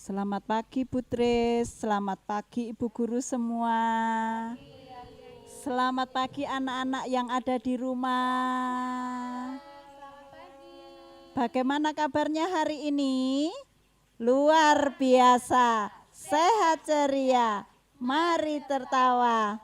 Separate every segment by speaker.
Speaker 1: Selamat pagi Putri, selamat pagi Ibu Guru semua. Selamat pagi anak-anak yang ada di rumah. Bagaimana kabarnya hari ini? Luar biasa, sehat ceria, mari tertawa.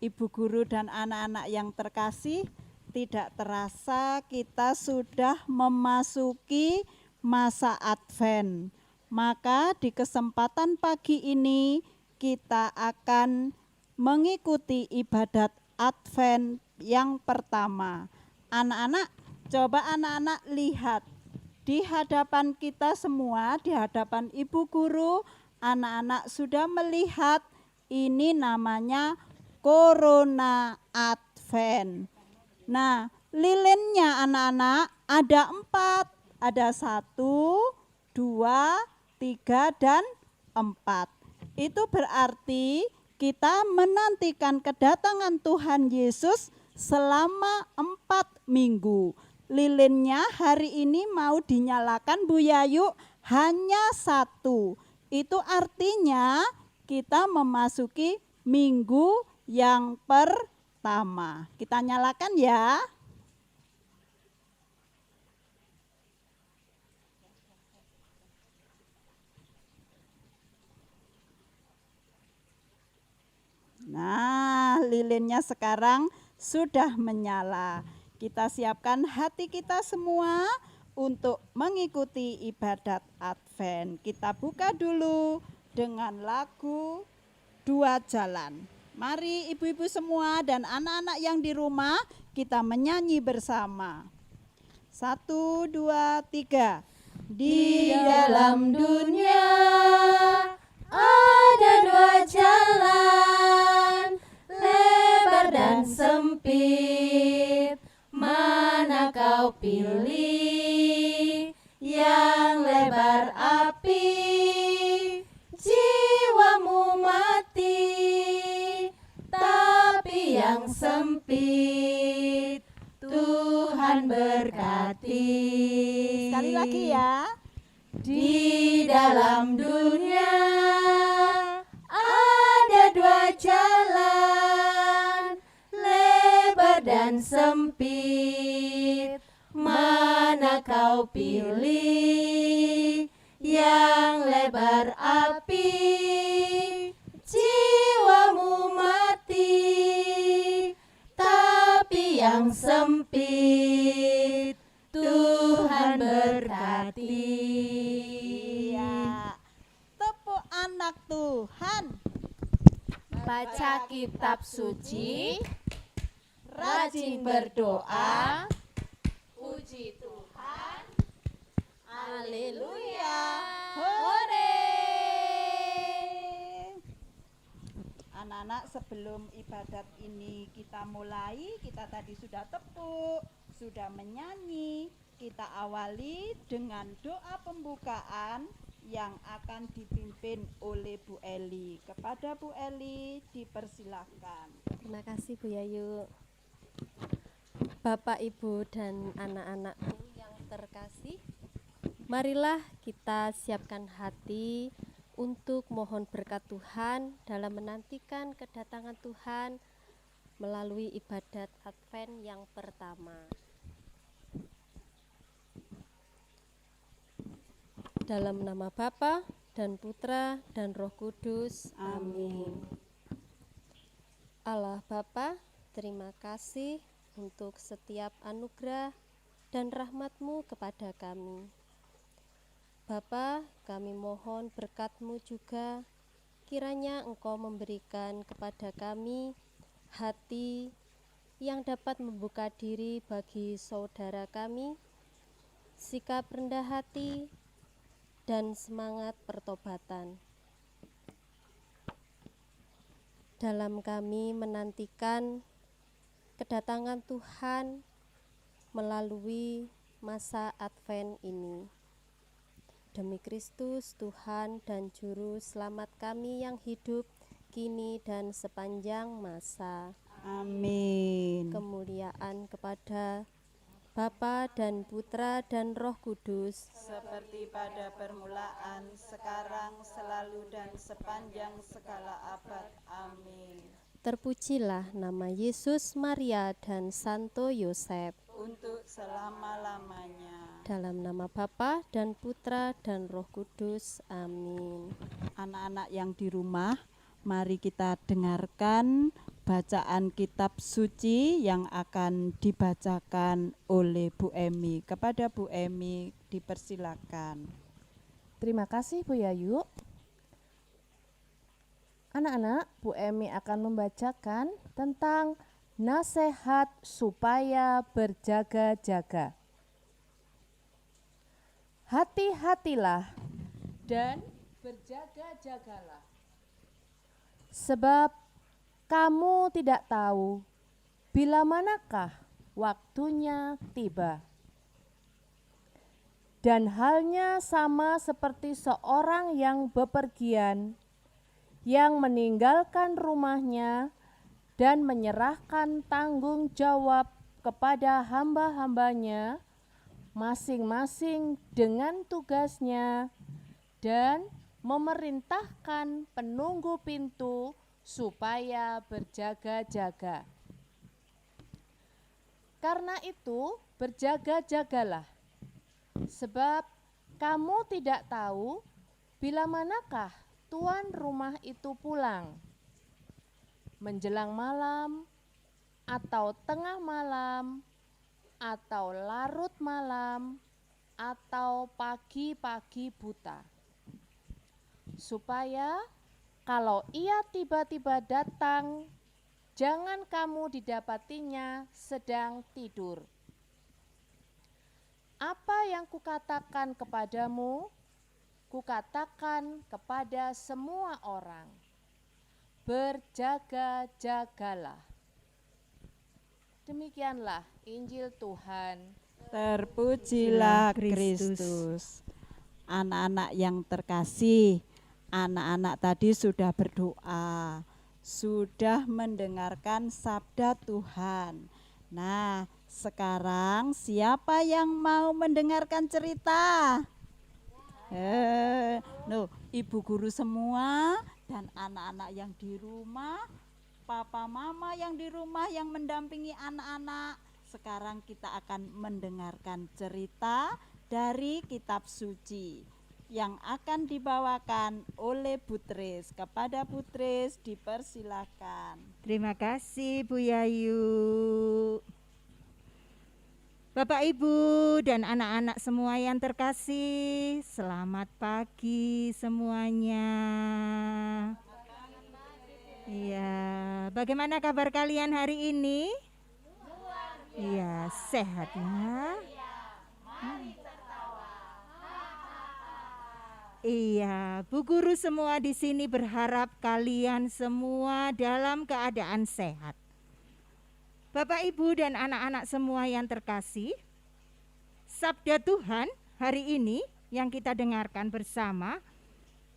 Speaker 1: Ibu Guru dan anak-anak yang terkasih, tidak terasa kita sudah memasuki masa Advent. Maka di kesempatan pagi ini kita akan mengikuti ibadat Advent yang pertama. Anak-anak, coba anak-anak lihat di hadapan kita semua, di hadapan Ibu Guru, anak-anak sudah melihat ini namanya Corona Advent. Nah, lilinnya anak-anak ada 4, ada 1, 2, 3, dan 4. Itu berarti kita menantikan kedatangan Tuhan Yesus selama 4 minggu. Lilinnya hari ini mau dinyalakan Bu Yayu hanya 1. Itu artinya kita memasuki minggu yang pertama. Kita nyalakan ya. Nah, lilinnya sekarang sudah menyala. Kita siapkan hati kita semua untuk mengikuti ibadat Advent. Kita buka dulu dengan lagu Dua Jalan. Mari ibu-ibu semua dan anak-anak yang di rumah kita menyanyi bersama. 1, 2, 3.
Speaker 2: Di dalam dunia ada 2 jalan, lebar dan sempit. Mana kau pilih? Yang lebar api, jiwamu mati. Tapi yang sempit, Tuhan berkati.
Speaker 1: Sekali lagi ya.
Speaker 2: Di dalam dunia ada 2 jalan, lebar dan sempit. Mana kau pilih? Yang lebar api, jiwamu mati. Tapi yang sempit, Tuhan berkati.
Speaker 1: Ya. Tepuk anak Tuhan.
Speaker 2: Baca kitab suci, rajin berdoa, puji Tuhan, haleluya, hore.
Speaker 1: Anak-anak, sebelum ibadat ini kita mulai, kita tadi sudah tepuk, sudah menyanyi. Kita awali dengan doa pembukaan yang akan dipimpin oleh Bu Eli. Kepada Bu Eli dipersilahkan.
Speaker 3: Terima kasih Bu Yayu. Bapak, Ibu, dan anak-anakku yang terkasih, marilah kita siapkan hati untuk mohon berkat Tuhan dalam menantikan kedatangan Tuhan melalui ibadat Advent yang pertama. Dalam nama Bapa dan Putra dan Roh Kudus. Amin. Allah Bapa, terima kasih untuk setiap anugerah dan rahmat-Mu kepada kami. Bapa, kami mohon berkat-Mu juga, kiranya Engkau memberikan kepada kami hati yang dapat membuka diri bagi saudara kami, sikap rendah hati, dan semangat pertobatan. Dalam kami menantikan kedatangan Tuhan melalui masa Advent ini. Demi Kristus, Tuhan dan Juru Selamat kami yang hidup kini dan sepanjang masa.
Speaker 1: Amin.
Speaker 3: Kemuliaan kepada Bapa dan Putra dan Roh Kudus,
Speaker 1: seperti pada permulaan, sekarang, selalu, dan sepanjang segala abad. Amin.
Speaker 3: terpujilah nama Yesus, Maria, dan Santo Yosef.
Speaker 1: Untuk selama-lamanya.
Speaker 3: Dalam nama Bapa dan Putra dan Roh Kudus. Amin.
Speaker 1: Anak-anak yang di rumah, mari kita dengarkan bacaan kitab suci yang akan dibacakan oleh Bu Emi. Kepada Bu Emi dipersilakan.
Speaker 2: Terima kasih Bu Yayu. Anak-anak, Bu Emi akan membacakan tentang nasihat supaya berjaga-jaga. Hati-hatilah dan berjaga-jagalah. Sebab kamu tidak tahu bila manakah waktunya tiba. Dan halnya sama seperti seorang yang bepergian, yang meninggalkan rumahnya dan menyerahkan tanggung jawab kepada hamba-hambanya, masing-masing dengan tugasnya, dan memerintahkan penunggu pintu supaya berjaga-jaga. Karena itu, berjaga-jagalah, sebab kamu tidak tahu bila manakah tuan rumah itu pulang, menjelang malam, atau tengah malam, atau larut malam, atau pagi-pagi buta. Supaya kalau ia tiba-tiba datang, jangan kamu didapatinya sedang tidur. Apa yang kukatakan kepadamu, kukatakan kepada semua orang, berjaga-jagalah. Demikianlah Injil Tuhan.
Speaker 1: Terpujilah Kristus. Anak-anak yang terkasih, anak-anak tadi sudah berdoa, sudah mendengarkan sabda Tuhan. Nah, sekarang siapa yang mau mendengarkan cerita? Ibu guru semua dan anak-anak yang di rumah, papa mama yang di rumah yang mendampingi anak-anak. Sekarang kita akan mendengarkan cerita dari kitab suci yang akan dibawakan oleh Butris. Kepada Butris dipersilakan.
Speaker 4: Terima kasih Bu Yayu. Bapak Ibu dan anak-anak semua yang terkasih, selamat pagi semuanya. Iya, bagaimana kabar kalian hari ini? Iya, sehat ya. Iya, Bu Guru semua di sini berharap kalian semua dalam keadaan sehat. Bapak, Ibu, dan anak-anak semua yang terkasih, sabda Tuhan hari ini yang kita dengarkan bersama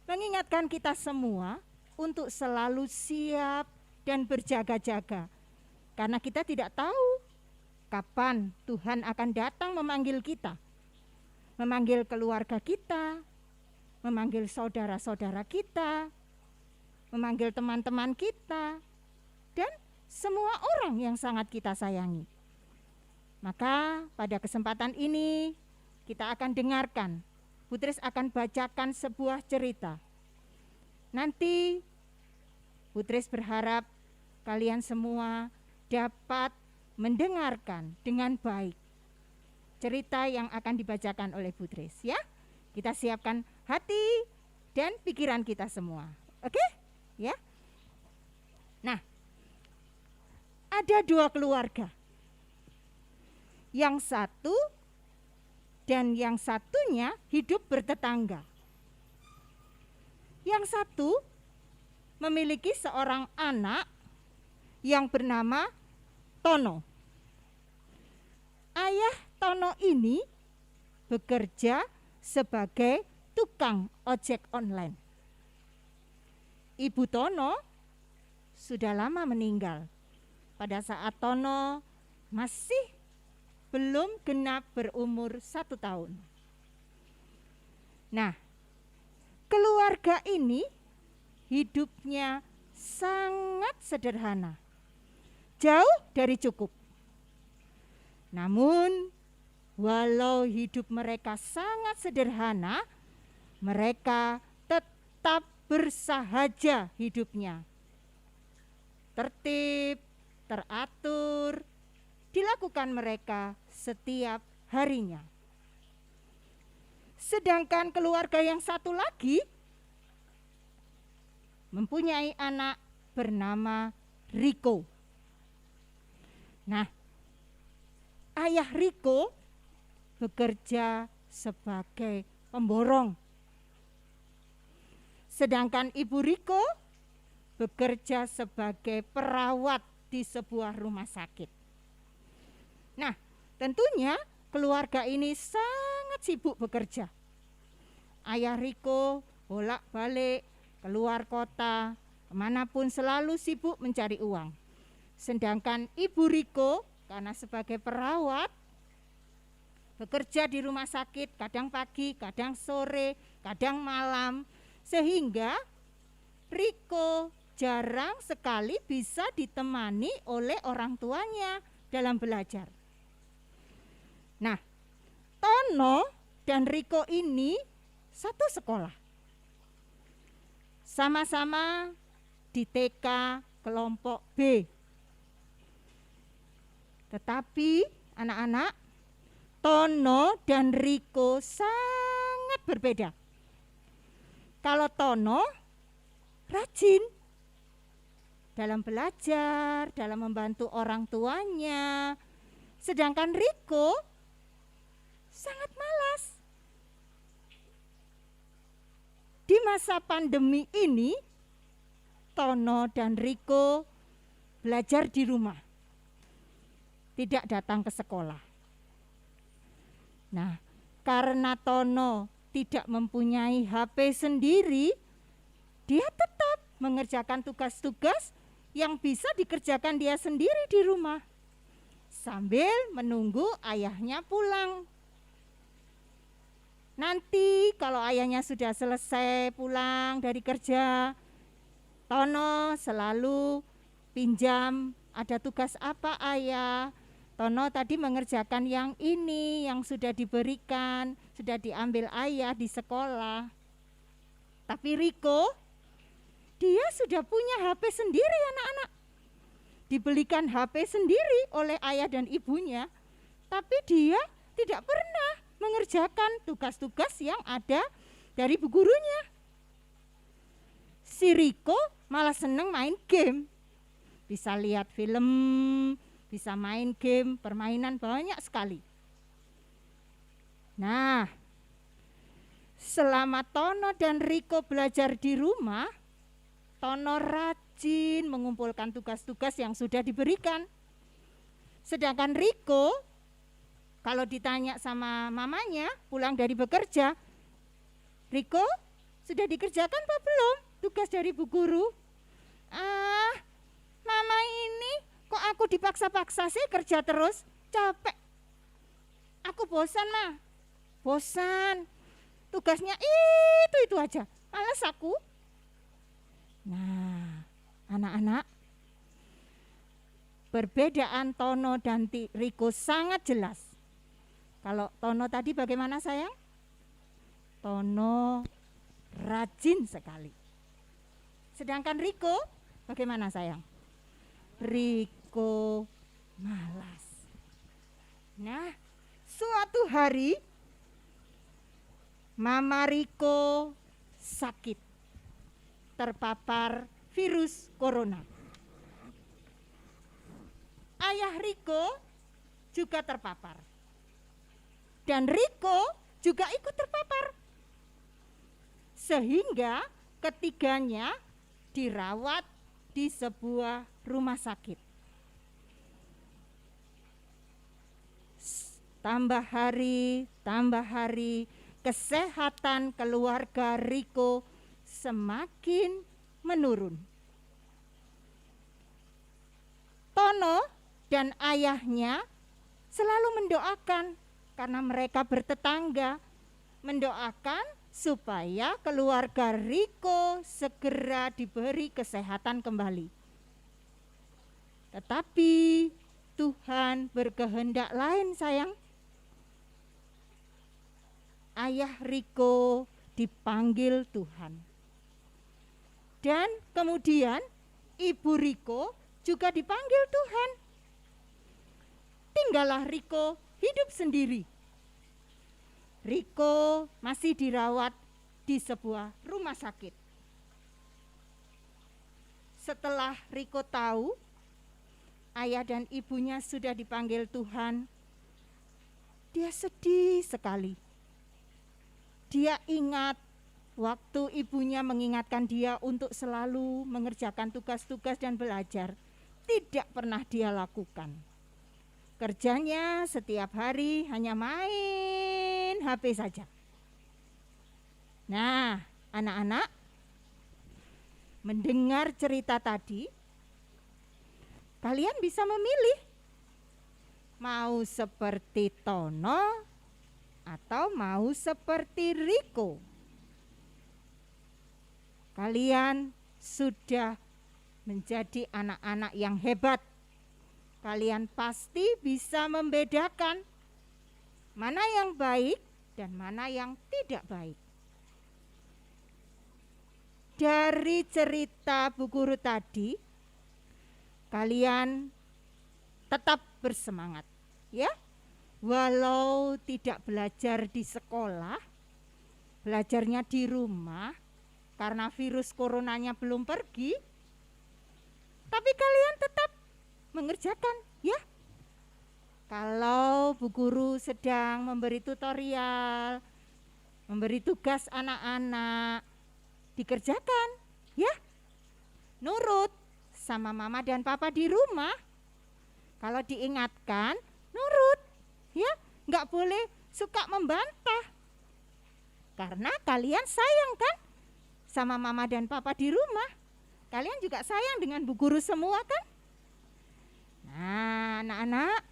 Speaker 4: mengingatkan kita semua untuk selalu siap dan berjaga-jaga. Karena kita tidak tahu kapan Tuhan akan datang memanggil kita, memanggil keluarga kita, memanggil saudara-saudara kita, memanggil teman-teman kita, dan semua orang yang sangat kita sayangi. Maka pada kesempatan ini kita akan dengarkan, Butris akan bacakan sebuah cerita. Nanti Butris berharap kalian semua dapat mendengarkan dengan baik cerita yang akan dibacakan oleh Butris, ya. Kita siapkan hati dan pikiran kita semua. Oke? Ya. Nah, ada dua keluarga. Yang satu dan yang satunya hidup bertetangga. Yang satu memiliki seorang anak yang bernama Tono. Ayah Tono ini bekerja sebagai tukang ojek online. Ibu Tono sudah lama meninggal pada saat Tono masih belum genap berumur 1 tahun. Nah, keluarga ini hidupnya sangat sederhana, jauh dari cukup. Namun, walau hidup mereka sangat sederhana, mereka tetap bersahaja hidupnya. Tertib, teratur, dilakukan mereka setiap harinya. Sedangkan keluarga yang satu lagi mempunyai anak bernama Riko. Nah, ayah Riko bekerja sebagai pemborong. Sedangkan ibu Riko bekerja sebagai perawat di sebuah rumah sakit. Nah, tentunya keluarga ini sangat sibuk bekerja. Ayah Riko bolak-balik keluar kota, kemanapun selalu sibuk mencari uang. Sedangkan ibu Riko karena sebagai perawat bekerja di rumah sakit, kadang pagi, kadang sore, kadang malam, sehingga Riko jarang sekali bisa ditemani oleh orang tuanya dalam belajar. Nah, Tono dan Riko ini satu sekolah. Sama-sama di TK kelompok B. Tetapi anak-anak, Tono dan Riko sangat berbeda. Kalau Tono rajin dalam belajar, dalam membantu orang tuanya, sedangkan Riko sangat malas. Di masa pandemi ini, Tono dan Riko belajar di rumah, tidak datang ke sekolah. Nah, karena Tono tidak mempunyai HP sendiri, dia tetap mengerjakan tugas-tugas yang bisa dikerjakan dia sendiri di rumah, sambil menunggu ayahnya pulang. Nanti kalau ayahnya sudah selesai pulang dari kerja, Tono selalu pinjam, ada tugas apa ayah? Tono tadi mengerjakan yang ini, yang sudah diberikan, sudah diambil ayah di sekolah. Tapi Riko, dia sudah punya HP sendiri anak-anak. Dibelikan HP sendiri oleh ayah dan ibunya, tapi dia tidak pernah mengerjakan tugas-tugas yang ada dari bu gurunya. Si Riko malah seneng main game. Bisa lihat film, bisa main game, permainan banyak sekali. Nah, selama Tono dan Riko belajar di rumah, Tono rajin mengumpulkan tugas-tugas yang sudah diberikan. Sedangkan Riko, kalau ditanya sama mamanya pulang dari bekerja, Riko, sudah dikerjakan apa belum tugas dari bu guru? Mama ini kok aku dipaksa-paksa sih kerja terus, capek. Aku bosan mah, bosan. Tugasnya itu aja, malas aku. Nah, anak-anak, perbedaan Tono dan Riko sangat jelas. Kalau Tono tadi bagaimana sayang? Tono rajin sekali. Sedangkan Riko bagaimana sayang? Riko malas. Nah, suatu hari Mama Riko sakit, terpapar virus corona. Ayah Riko juga terpapar. Dan Riko juga ikut terpapar. Sehingga ketiganya dirawat di sebuah rumah sakit. Tambah hari, kesehatan keluarga Riko semakin menurun. Tono dan ayahnya selalu mendoakan karena mereka bertetangga, mendoakan supaya keluarga Riko segera diberi kesehatan kembali. Tetapi Tuhan berkehendak lain, sayang. Ayah Riko dipanggil Tuhan. Dan kemudian Ibu Riko juga dipanggil Tuhan. Tinggallah Riko hidup sendiri. Riko masih dirawat di sebuah rumah sakit. Setelah Riko tahu ayah dan ibunya sudah dipanggil Tuhan, dia sedih sekali. Dia ingat waktu ibunya mengingatkan dia untuk selalu mengerjakan tugas-tugas dan belajar, tidak pernah dia lakukan. Kerjanya setiap hari hanya main HP saja. Nah, anak-anak, mendengar cerita tadi, kalian bisa memilih mau seperti Tono atau mau seperti Riko. Kalian sudah menjadi anak-anak yang hebat. Kalian pasti bisa membedakan mana yang baik dan mana yang tidak baik. Dari cerita Bu Guru tadi, kalian tetap bersemangat, ya. Walau tidak belajar di sekolah, belajarnya di rumah karena virus coronanya belum pergi, tapi kalian tetap mengerjakan, ya. Kalau Bu Guru sedang memberi tutorial, memberi tugas anak-anak, dikerjakan, ya. Nurut sama mama dan papa di rumah. Kalau diingatkan, nurut, ya. Nggak boleh suka membantah. Karena kalian sayang kan sama mama dan papa di rumah. Kalian juga sayang dengan Bu Guru semua kan? Nah, anak-anak,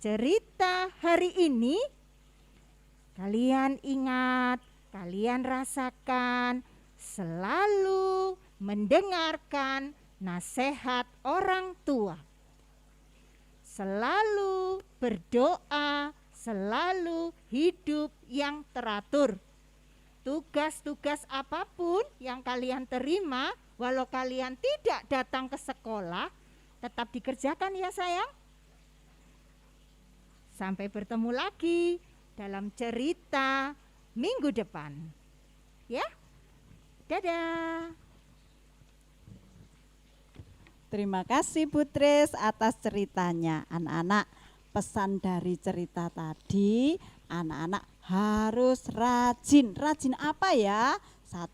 Speaker 4: cerita hari ini kalian ingat, kalian rasakan, selalu mendengarkan nasihat orang tua. Selalu berdoa, selalu hidup yang teratur. Tugas-tugas apapun yang kalian terima, walau kalian tidak datang ke sekolah, tetap dikerjakan ya sayang. Sampai bertemu lagi dalam cerita minggu depan. Ya, dadah.
Speaker 1: Terima kasih Bu Tris atas ceritanya. Anak-anak, pesan dari cerita tadi, anak-anak harus rajin. Rajin apa ya? 1,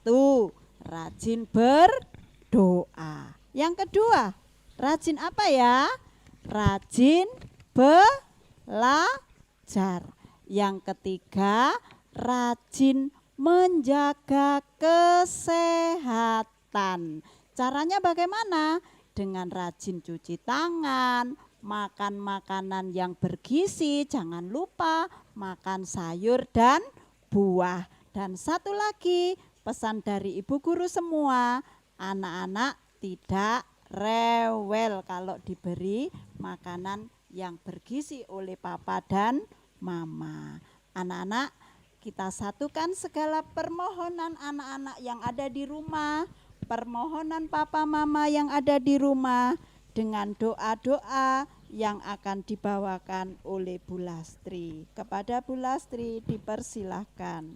Speaker 1: rajin berdoa. Yang kedua, rajin apa ya? Rajin belajar. Yang ketiga, rajin menjaga kesehatan. Caranya bagaimana? Dengan rajin cuci tangan, makan makanan yang bergizi, jangan lupa makan sayur dan buah. Dan satu lagi, pesan dari Ibu Guru semua, anak-anak tidak rewel kalau diberi makanan yang bergizi oleh papa dan mama. Anak-anak, kita satukan segala permohonan anak-anak yang ada di rumah, permohonan papa mama yang ada di rumah dengan doa-doa yang akan dibawakan oleh Bu Lastri. Kepada Bu Lastri dipersilahkan.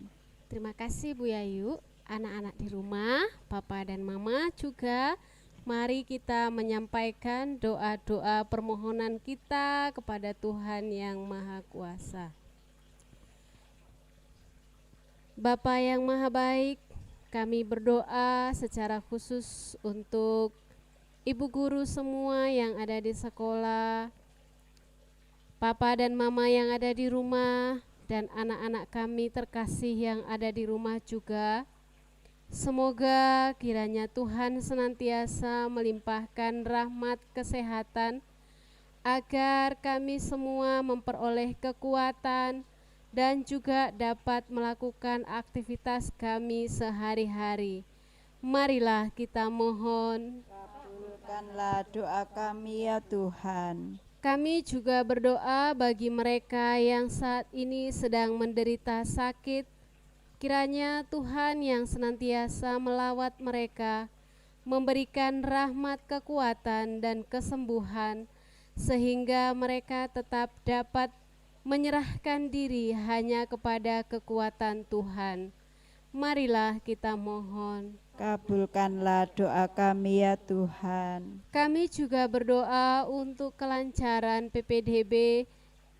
Speaker 3: Terima kasih Bu Yayu. Anak-anak di rumah, papa dan mama juga, mari kita menyampaikan doa-doa permohonan kita kepada Tuhan yang Maha Kuasa. Bapa yang Maha Baik, kami berdoa secara khusus untuk ibu guru semua yang ada di sekolah, papa dan mama yang ada di rumah, dan anak-anak kami terkasih yang ada di rumah juga. Semoga kiranya Tuhan senantiasa melimpahkan rahmat kesehatan
Speaker 5: agar kami semua memperoleh kekuatan dan juga dapat melakukan aktivitas kami sehari-hari. Marilah kita mohon.
Speaker 1: Kabulkanlah doa kami ya Tuhan.
Speaker 5: Kami juga berdoa bagi mereka yang saat ini sedang menderita sakit. Kiranya Tuhan yang senantiasa melawat mereka, memberikan rahmat kekuatan dan kesembuhan, sehingga mereka tetap dapat menyerahkan diri hanya kepada kekuatan Tuhan. Marilah kita mohon.
Speaker 1: Kabulkanlah doa kami ya Tuhan.
Speaker 5: Kami juga berdoa untuk kelancaran PPDB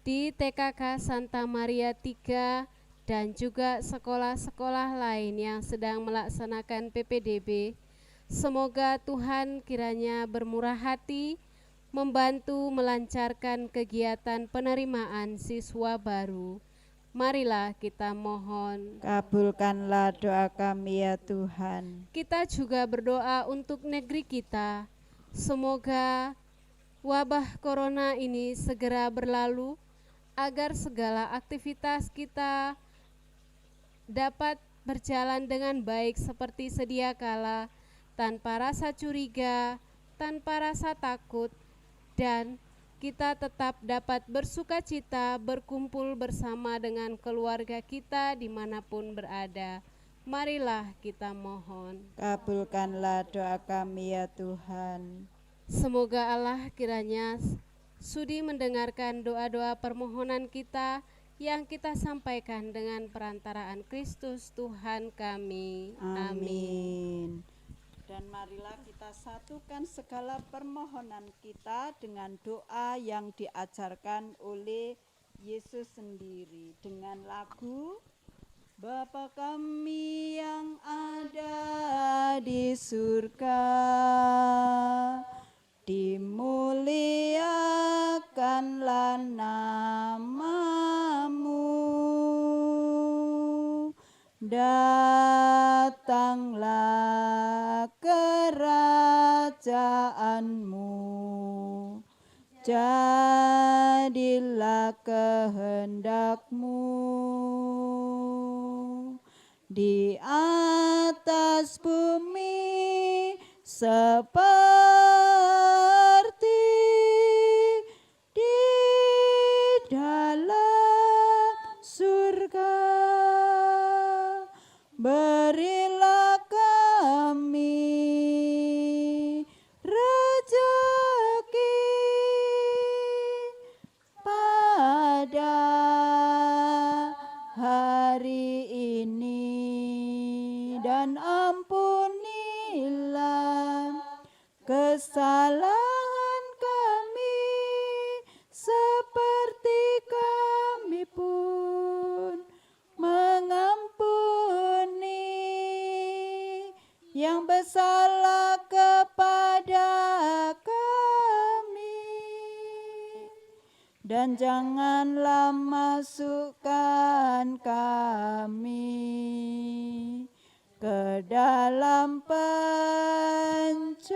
Speaker 5: di TKK Santa Maria 3 dan juga sekolah-sekolah lain yang sedang melaksanakan PPDB. Semoga Tuhan kiranya bermurah hati membantu melancarkan kegiatan penerimaan siswa baru. Marilah kita mohon.
Speaker 1: Kabulkanlah doa kami ya Tuhan.
Speaker 5: Kita juga berdoa untuk negeri kita. Semoga wabah corona ini segera berlalu agar segala aktivitas kita dapat berjalan dengan baik seperti sedia kala, tanpa rasa curiga, tanpa rasa takut, dan kita tetap dapat bersukacita berkumpul bersama dengan keluarga kita dimanapun berada. Marilah kita mohon.
Speaker 1: Kabulkanlah doa kami ya Tuhan.
Speaker 5: Semoga Allah kiranya sudi mendengarkan doa-doa permohonan kita yang kita sampaikan dengan perantaraan Kristus Tuhan kami.
Speaker 1: Amin. Dan marilah kita satukan segala permohonan kita dengan doa yang diajarkan oleh Yesus sendiri dengan lagu Bapa kami yang ada di surga, dimuliakanlah namamu, datanglah kerajaanmu, jadilah kehendakmu di atas bumi seperti di dalam surga. Berilah kami rezeki pada hari ini, dan ampunilah kesalahan kami seperti kami pun mengampuni yang bersalah kepada kami, dan janganlah masukkan kami ke dalam pencobaan,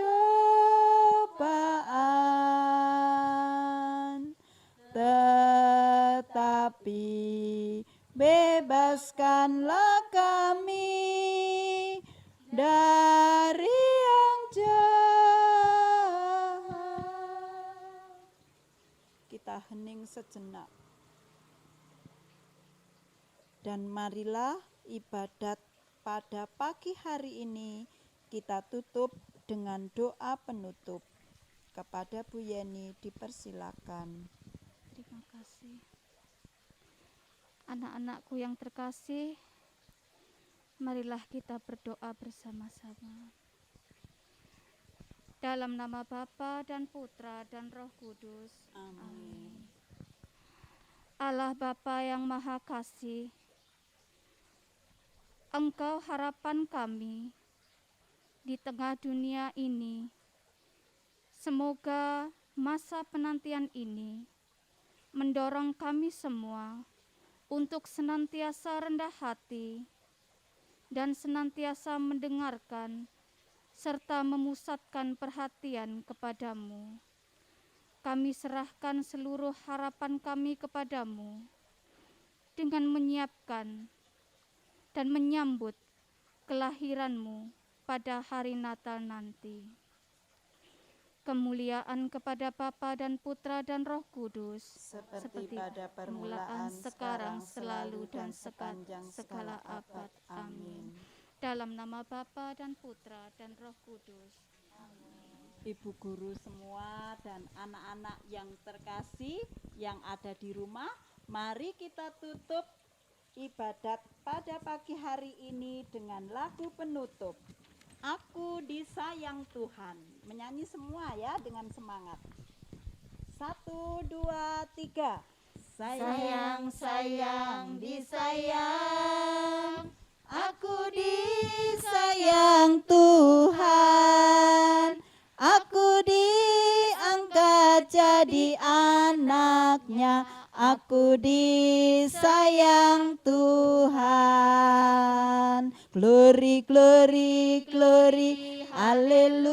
Speaker 1: tetapi bebaskanlah kami dari yang jahat. Kita hening sejenak. Dan marilah ibadat pada pagi hari ini kita tutup dengan doa penutup. Kepada Bu Yeni dipersilakan.
Speaker 6: Terima kasih. Anak-anakku yang terkasih, marilah kita berdoa bersama-sama. Dalam nama Bapa dan Putra dan Roh Kudus.
Speaker 1: Amin.
Speaker 6: Allah Bapa yang Maha Kasih, Engkau harapan kami di tengah dunia ini. Semoga masa penantian ini mendorong kami semua untuk senantiasa rendah hati dan senantiasa mendengarkan serta memusatkan perhatian kepadamu. kami serahkan seluruh harapan kami kepadamu dengan menyiapkan dan menyambut kelahiranmu pada hari Natal nanti. Kemuliaan kepada Bapa dan Putra dan Roh Kudus,
Speaker 1: seperti pada permulaan, sekarang, selalu, dan sepanjang segala abad. Amin.
Speaker 6: dalam nama Bapa dan Putra dan Roh Kudus.
Speaker 1: Ibu guru semua dan anak-anak yang terkasih yang ada di rumah, mari kita tutup ibadat pada pagi hari ini dengan lagu penutup. Aku disayang Tuhan. Menyanyi semua ya dengan semangat. 1, 2, 3.
Speaker 4: Sayang, sayang, disayang, aku disayang Tuhan, aku diangkat jadi anaknya, aku disayang Tuhan. Glory, glory, glory, haleluya.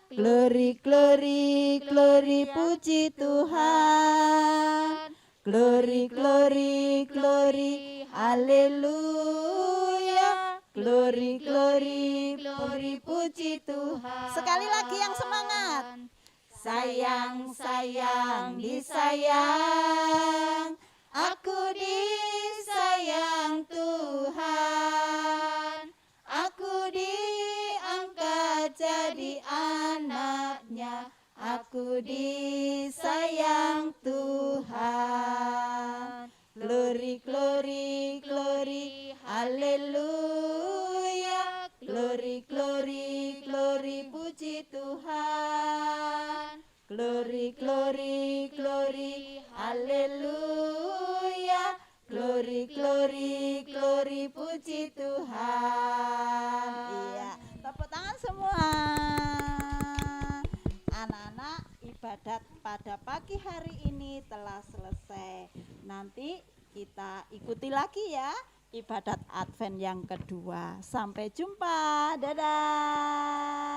Speaker 4: Glory, glory, glory, puji Tuhan. Glory, glory, glory, haleluya. Glory, glory, glory, puji Tuhan.
Speaker 1: Sekali lagi yang semangat.
Speaker 4: Sayang, sayang, disayang, aku disayang Tuhan, aku diangkat jadi anaknya, aku disayang Tuhan. Glory, glory, glory, haleluya. Glory, glory, glory, puji Tuhan. Glory, glory, glory, haleluya. Glory, glory, glory, puji Tuhan.
Speaker 1: Iya, tepuk tangan semua. Anak-anak, ibadat pada pagi hari ini telah selesai. Nanti kita ikuti lagi ya ibadat Advent yang kedua. Sampai jumpa. Dadah.